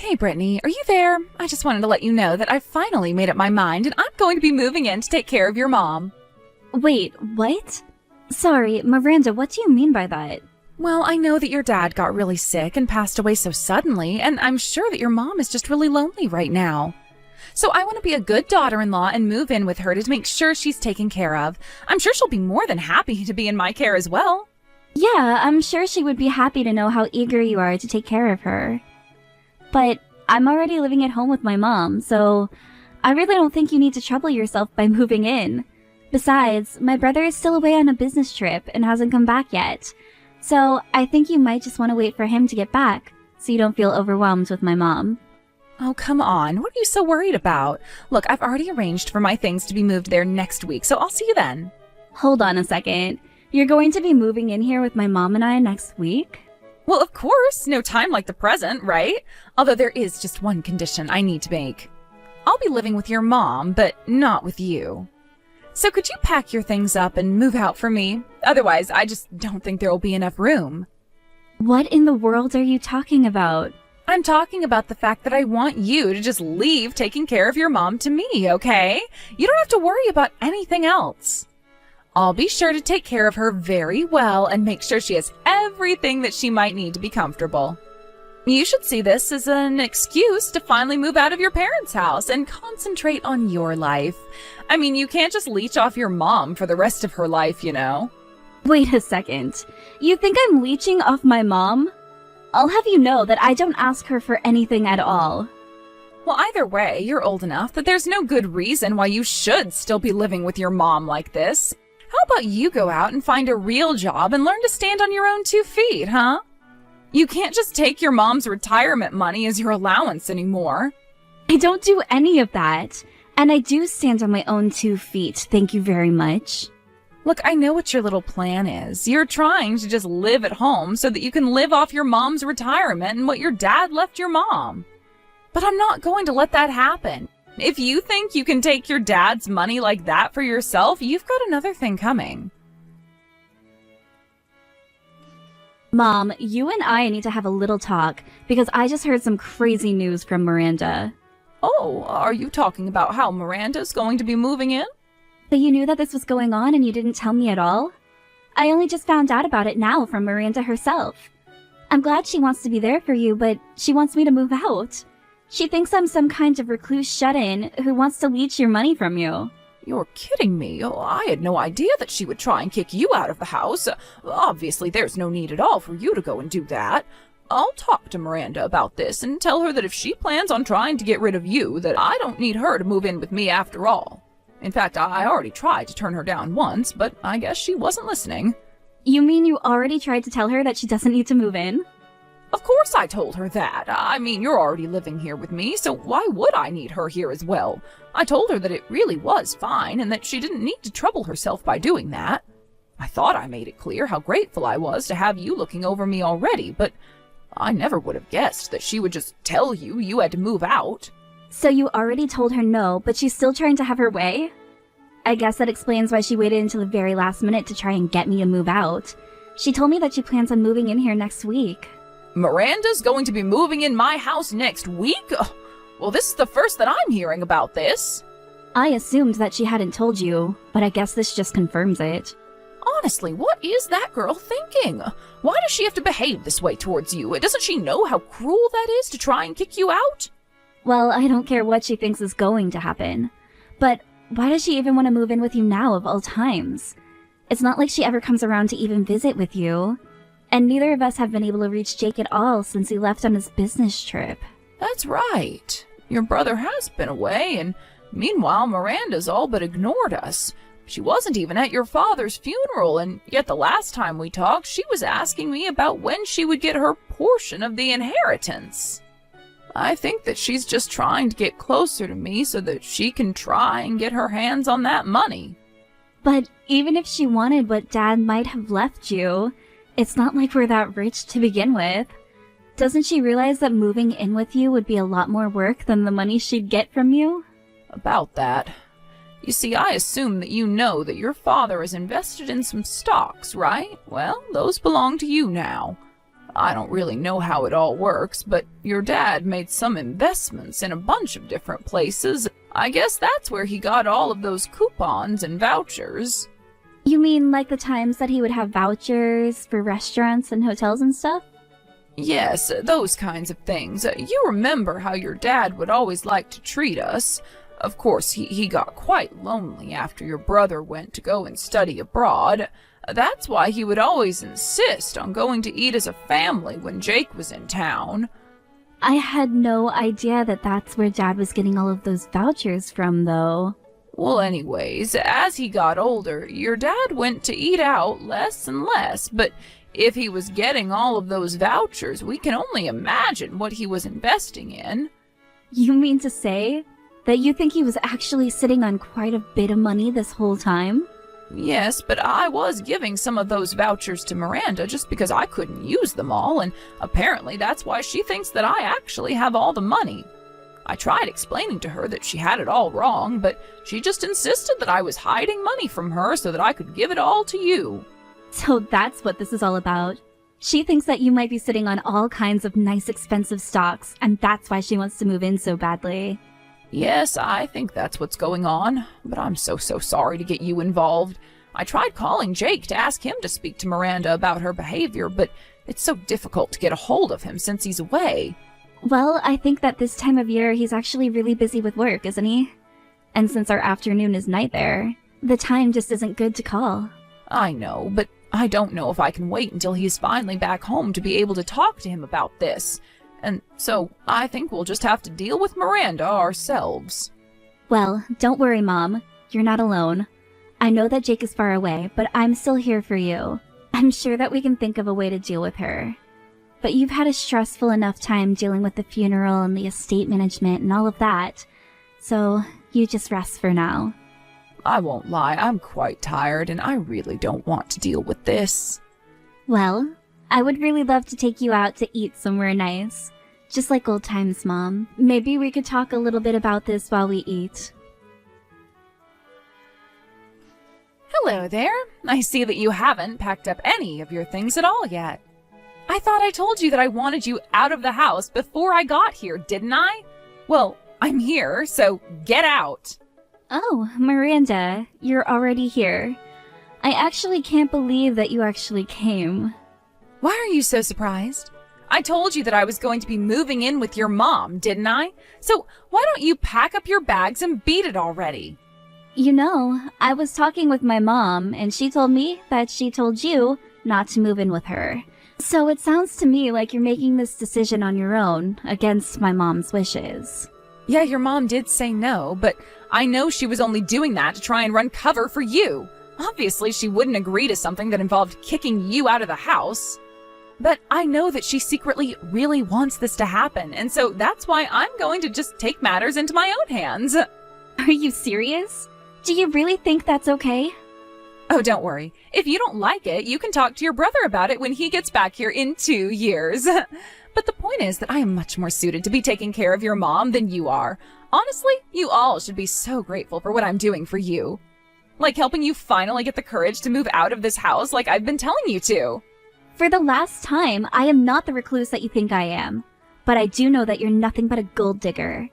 Hey, Brittany, are you there? I just wanted to let you know that I finally made up my mind and I'm going to be moving in to take care of your mom. Wait, what? Sorry, Miranda, what do you mean by that? Well, I know that your dad got really sick and passed away so suddenly, and I'm sure that your mom is just really lonely right now. So I want to be a good daughter-in-law and move in with her to make sure she's taken care of. I'm sure she'll be more than happy to be in my care as well. Yeah, I'm sure she would be happy to know how eager you are to take care of her. But I'm already living at home with my mom, so I really don't think you need to trouble yourself by moving in. Besides, my brother is still away on a business trip and hasn't come back yet. So I think you might just want to wait for him to get back, so you don't feel overwhelmed with my mom. Oh, come on. What are you so worried about? Look, I've already arranged for my things to be moved there next week, so I'll see you then. Hold on a second. You're going to be moving in here with my mom and I next week? Well, of course. No time like the present, right? Although there is just one condition I need to make. I'll be living with your mom, but not with you. So could you pack your things up and move out for me? Otherwise, I just don't think there will be enough room. What in the world are you talking about? I'm talking about the fact that I want you to just leave taking care of your mom to me, okay? You don't have to worry about anything else. I'll be sure to take care of her very well and make sure she has everything that she might need to be comfortable. You should see this as an excuse to finally move out of your parents' house and concentrate on your life. I mean, you can't just leech off your mom for the rest of her life, you know? Wait a second. You think I'm leeching off my mom? I'll have you know that I don't ask her for anything at all. Well, either way, you're old enough that there's no good reason why you should still be living with your mom like this. How about you go out and find a real job and learn to stand on your own 2 feet, huh? You can't just take your mom's retirement money as your allowance anymore. I don't do any of that. And I do stand on my own 2 feet, thank you very much. Look, I know what your little plan is. You're trying to just live at home so that you can live off your mom's retirement and what your dad left your mom. But I'm not going to let that happen. If you think you can take your dad's money like that for yourself, you've got another thing coming. Mom, you and I need to have a little talk because I just heard some crazy news from Miranda. Oh, are you talking about how Miranda's going to be moving in? So you knew that this was going on and you didn't tell me at all? I only just found out about it now from Miranda herself. I'm glad she wants to be there for you, but she wants me to move out. She thinks I'm some kind of recluse shut-in who wants to leech your money from you. You're kidding me. Oh, I had no idea that she would try and kick you out of the house. Obviously, there's no need at all for you to go and do that. I'll talk to Miranda about this and tell her that if she plans on trying to get rid of you, that I don't need her to move in with me after all. In fact, I already tried to turn her down once, but I guess she wasn't listening. You mean you already tried to tell her that she doesn't need to move in? Of course I told her that. I mean, you're already living here with me, so why would I need her here as well? I told her that it really was fine and that she didn't need to trouble herself by doing that. I thought I made it clear how grateful I was to have you looking over me already, but I never would have guessed that she would just tell you you had to move out. So you already told her no, but she's still trying to have her way? I guess that explains why she waited until the very last minute to try and get me to move out. She told me that she plans on moving in here next week. Miranda's going to be moving in my house next week? Well, this is the first that I'm hearing about this. I assumed that she hadn't told you, but I guess this just confirms it. Honestly, what is that girl thinking? Why does she have to behave this way towards you? Doesn't she know how cruel that is to try and kick you out? Well, I don't care what she thinks is going to happen. But why does she even want to move in with you now of all times? It's not like she ever comes around to even visit with you. And neither of us have been able to reach Jake at all since he left on his business trip. That's right. Your brother has been away, and meanwhile Miranda's all but ignored us. She wasn't even at your father's funeral, and yet the last time we talked, she was asking me about when she would get her portion of the inheritance. I think that she's just trying to get closer to me so that she can try and get her hands on that money. But even if she wanted what Dad might have left you, it's not like we're that rich to begin with. Doesn't she realize that moving in with you would be a lot more work than the money she'd get from you? About that. You see, I assume that you know that your father is invested in some stocks, right? Well, those belong to you now. I don't really know how it all works, but your dad made some investments in a bunch of different places. I guess that's where he got all of those coupons and vouchers. You mean like the times that he would have vouchers for restaurants and hotels and stuff? Yes, those kinds of things. You remember how your dad would always like to treat us. Of course, he got quite lonely after your brother went to go and study abroad. That's why he would always insist on going to eat as a family when Jake was in town. I had no idea that that's where Dad was getting all of those vouchers from, though. Well, anyways, as he got older, your dad went to eat out less and less, but if he was getting all of those vouchers, we can only imagine what he was investing in. You mean to say that you think he was actually sitting on quite a bit of money this whole time? Yes, but I was giving some of those vouchers to Miranda just because I couldn't use them all, and apparently that's why she thinks that I actually have all the money. I tried explaining to her that she had it all wrong, but she just insisted that I was hiding money from her so that I could give it all to you. So that's what this is all about. She thinks that you might be sitting on all kinds of nice expensive stocks, and that's why she wants to move in so badly. Yes, I think that's what's going on, but I'm so sorry to get you involved. I tried calling Jake to ask him to speak to Miranda about her behavior, but it's so difficult to get a hold of him since he's away. Well, I think that this time of year he's actually really busy with work, isn't he? And since our afternoon is night there, the time just isn't good to call. I know, but I don't know if I can wait until he's finally back home to be able to talk to him about this. And so I think we'll just have to deal with Miranda ourselves. Well, don't worry, Mom. You're not alone. I know that Jake is far away, but I'm still here for you. I'm sure that we can think of a way to deal with her. But you've had a stressful enough time dealing with the funeral and the estate management and all of that. So you just rest for now. I won't lie, I'm quite tired and I really don't want to deal with this. Well, I would really love to take you out to eat somewhere nice. Just like old times, Mom. Maybe we could talk a little bit about this while we eat. Hello there. I see that you haven't packed up any of your things at all yet. I thought I told you that I wanted you out of the house before I got here, didn't I? Well, I'm here, so get out. Oh, Miranda, you're already here. I actually can't believe that you actually came. Why are you so surprised? I told you that I was going to be moving in with your mom, didn't I? So why don't you pack up your bags and beat it already? You know, I was talking with my mom, and she told me that she told you not to move in with her. So it sounds to me like you're making this decision on your own, against my mom's wishes. Yeah, your mom did say no, but I know she was only doing that to try and run cover for you. Obviously, she wouldn't agree to something that involved kicking you out of the house. But I know that she secretly really wants this to happen, and so that's why I'm going to just take matters into my own hands. Are you serious? Do you really think that's okay? Oh, don't worry. If you don't like it, you can talk to your brother about it when he gets back here in 2 years. But the point is that I am much more suited to be taking care of your mom than you are. Honestly, you all should be so grateful for what I'm doing for you. Like helping you finally get the courage to move out of this house like I've been telling you to. For the last time, I am not the recluse that you think I am. But I do know that you're nothing but a gold digger.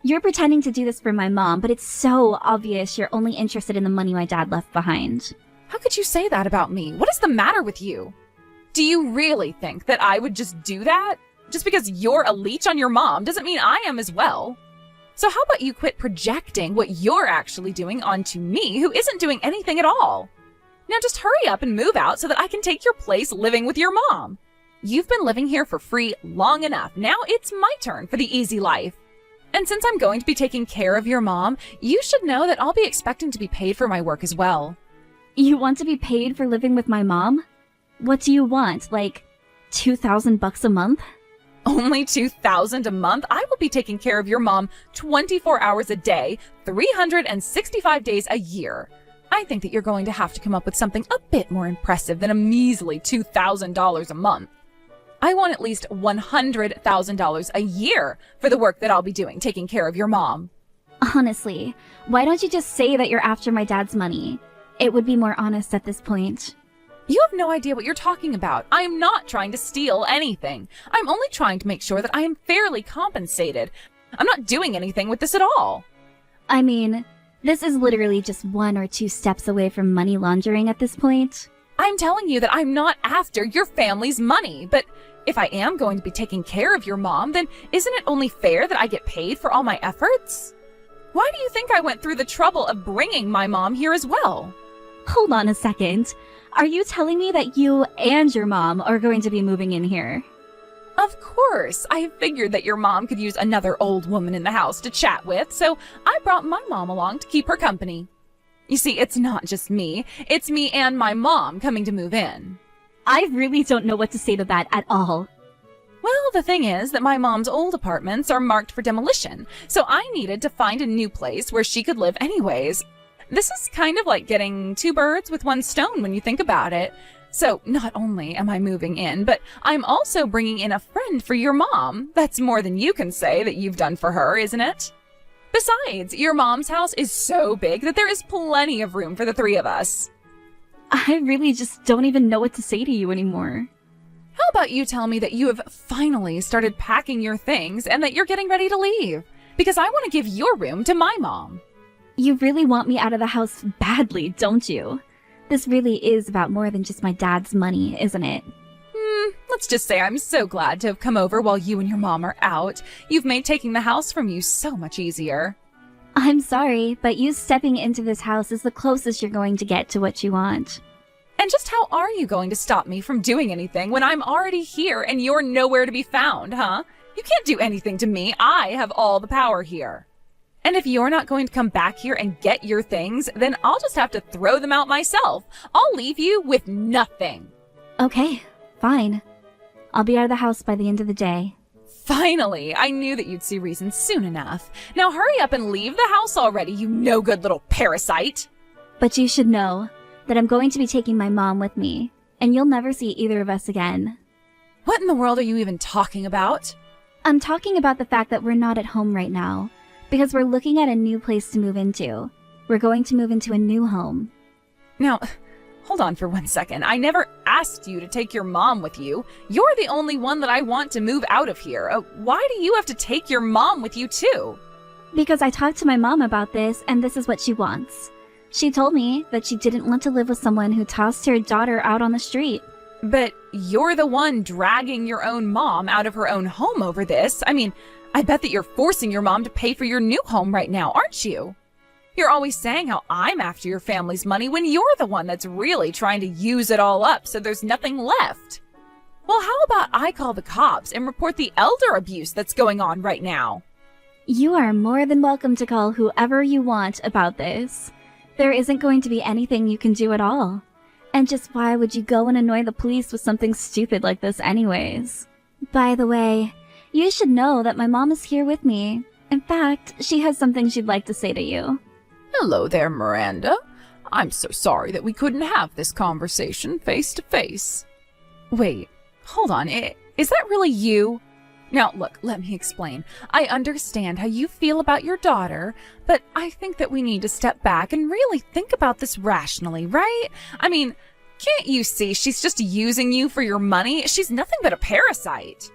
You're pretending to do this for my mom, but it's so obvious you're only interested in the money my dad left behind. How could you say that about me? What is the matter with you? Do you really think that I would just do that? Just because you're a leech on your mom doesn't mean I am as well. So how about you quit projecting what you're actually doing onto me, who isn't doing anything at all? Now just hurry up and move out so that I can take your place living with your mom. You've been living here for free long enough. Now it's my turn for the easy life. And since I'm going to be taking care of your mom, you should know that I'll be expecting to be paid for my work as well. You want to be paid for living with my mom? What do you want, like $2,000 a month? Only $2,000 a month? I will be taking care of your mom 24 hours a day, 365 days a year. I think that you're going to have to come up with something a bit more impressive than a measly $2,000 a month. I want at least $100,000 a year for the work that I'll be doing taking care of your mom. Honestly, why don't you just say that you're after my dad's money? It would be more honest at this point. You have no idea what you're talking about. I am not trying to steal anything. I'm only trying to make sure that I am fairly compensated. I'm not doing anything with this at all. I mean, this is literally just 1 or 2 steps away from money laundering at this point. I'm telling you that I'm not after your family's money, but if I am going to be taking care of your mom, then isn't it only fair that I get paid for all my efforts? Why do you think I went through the trouble of bringing my mom here as well? Hold on a second. Are you telling me that you and your mom are going to be moving in here? Of course. I figured that your mom could use another old woman in the house to chat with, so I brought my mom along to keep her company. You see, it's not just me. It's me and my mom coming to move in. I really don't know what to say to that at all. Well, the thing is that my mom's old apartments are marked for demolition, so I needed to find a new place where she could live anyways. This is kind of like getting 2 birds with 1 stone when you think about it. So not only am I moving in, but I'm also bringing in a friend for your mom. That's more than you can say that you've done for her, isn't it? Besides, your mom's house is so big that there is plenty of room for the 3 of us. I really just don't even know what to say to you anymore. How about you tell me that you have finally started packing your things and that you're getting ready to leave? Because I want to give your room to my mom. You really want me out of the house badly, don't you? This really is about more than just my dad's money, isn't it? Let's just say I'm so glad to have come over while you and your mom are out. You've made taking the house from you so much easier. I'm sorry, but you stepping into this house is the closest you're going to get to what you want. And just how are you going to stop me from doing anything when I'm already here and you're nowhere to be found, huh? You can't do anything to me. I have all the power here. And if you're not going to come back here and get your things, then I'll just have to throw them out myself. I'll leave you with nothing. Okay, fine. I'll be out of the house by the end of the day. Finally, I knew that you'd see reason soon enough. Now hurry up and leave the house already, you no-good little parasite. But you should know that I'm going to be taking my mom with me, and you'll never see either of us again. What in the world are you even talking about? I'm talking about the fact that we're not at home right now, because we're looking at a new place to move into. We're going to move into a new home. Now, hold on for 1 second. I never asked you to take your mom with you. You're the only one that I want to move out of here. Why do you have to take your mom with you too? Because I talked to my mom about this, and this is what she wants. She told me that she didn't want to live with someone who tossed her daughter out on the street. But you're the one dragging your own mom out of her own home over this. I mean, I bet that you're forcing your mom to pay for your new home right now, aren't you? You're always saying how I'm after your family's money when you're the one that's really trying to use it all up so there's nothing left. Well, how about I call the cops and report the elder abuse that's going on right now? You are more than welcome to call whoever you want about this. There isn't going to be anything you can do at all. And just why would you go and annoy the police with something stupid like this anyways? By the way, you should know that my mom is here with me. In fact, she has something she'd like to say to you. Hello there, Miranda. I'm so sorry that we couldn't have this conversation face to face. Wait, hold on. Is that really you? Now, look, let me explain. I understand how you feel about your daughter, but I think that we need to step back and really think about this rationally, right? I mean, can't you see she's just using you for your money? She's nothing but a parasite.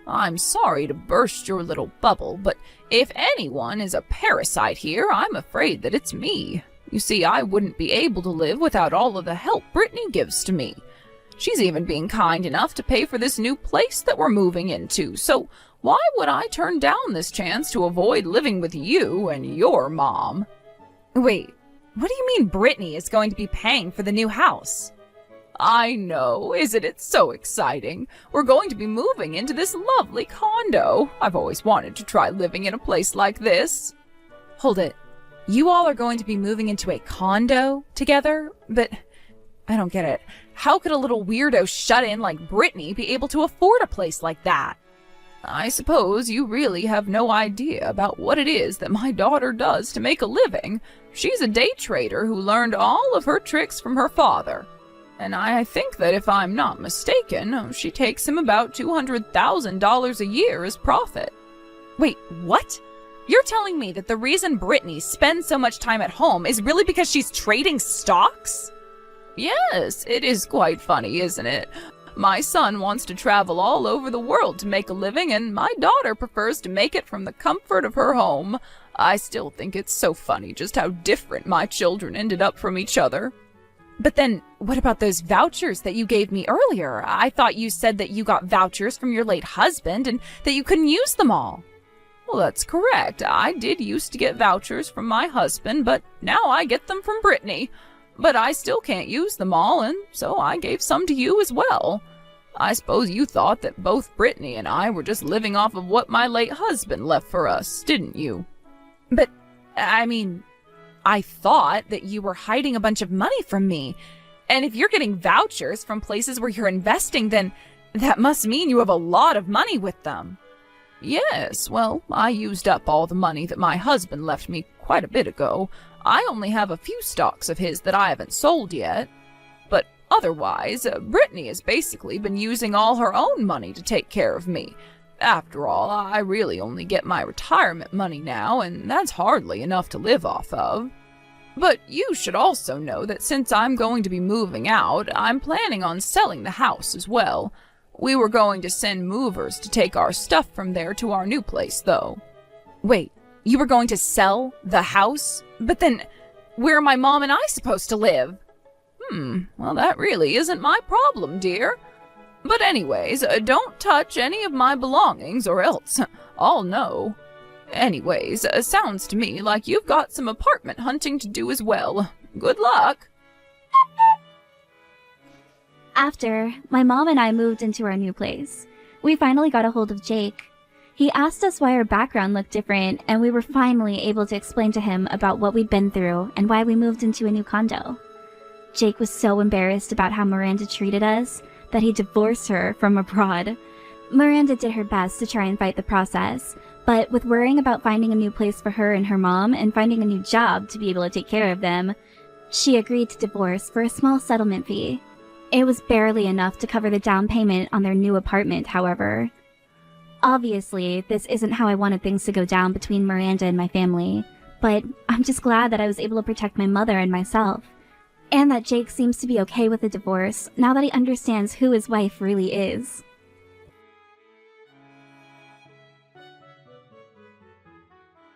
I'm sorry to burst your little bubble, but if anyone is a parasite here, I'm afraid that it's me. You see, I wouldn't be able to live without all of the help Brittany gives to me. She's even being kind enough to pay for this new place that we're moving into, so why would I turn down this chance to avoid living with you and your mom? Wait, what do you mean Brittany is going to be paying for the new house? I know, isn't it so exciting? We're going to be moving into this lovely condo. I've always wanted to try living in a place like this. Hold it. You all are going to be moving into a condo together? But I don't get it. How could a little weirdo shut-in like Brittany be able to afford a place like that? I suppose you really have no idea about what it is that my daughter does to make a living. She's a day trader who learned all of her tricks from her father. And I think that if I'm not mistaken, she takes him about $200,000 a year as profit. Wait, what? You're telling me that the reason Brittany spends so much time at home is really because she's trading stocks? Yes, it is quite funny, isn't it? My son wants to travel all over the world to make a living, and my daughter prefers to make it from the comfort of her home. I still think it's so funny just how different my children ended up from each other. But then, what about those vouchers that you gave me earlier? I thought you said that you got vouchers from your late husband and that you couldn't use them all. Well, that's correct. I did used to get vouchers from my husband, but now I get them from Brittany. But I still can't use them all, and so I gave some to you as well. I suppose you thought that both Brittany and I were just living off of what my late husband left for us, didn't you? But, I thought that you were hiding a bunch of money from me. And if you're getting vouchers from places where you're investing, then that must mean you have a lot of money with them. Yes, well, I used up all the money that my husband left me quite a bit ago. I only have a few stocks of his that I haven't sold yet. But otherwise, Brittany has basically been using all her own money to take care of me. After all, I really only get my retirement money now, and that's hardly enough to live off of. But you should also know that since I'm going to be moving out, I'm planning on selling the house as well. We were going to send movers to take our stuff from there to our new place, though. Wait, you were going to sell the house? But then, where are my mom and I supposed to live? Well, that really isn't my problem, dear. But anyways, don't touch any of my belongings or else I'll know. Anyways, sounds to me like you've got some apartment hunting to do as well. Good luck. After, my mom and I moved into our new place. We finally got a hold of Jake. He asked us why our background looked different, and we were finally able to explain to him about what we'd been through and why we moved into a new condo. Jake was so embarrassed about how Miranda treated us that he divorced her from abroad. Miranda did her best to try and fight the process, but with worrying about finding a new place for her and her mom and finding a new job to be able to take care of them, she agreed to divorce for a small settlement fee. It was barely enough to cover the down payment on their new apartment, however. Obviously, this isn't how I wanted things to go down between Miranda and my family, but I'm just glad that I was able to protect my mother and myself. And that Jake seems to be okay with the divorce now that he understands who his wife really is.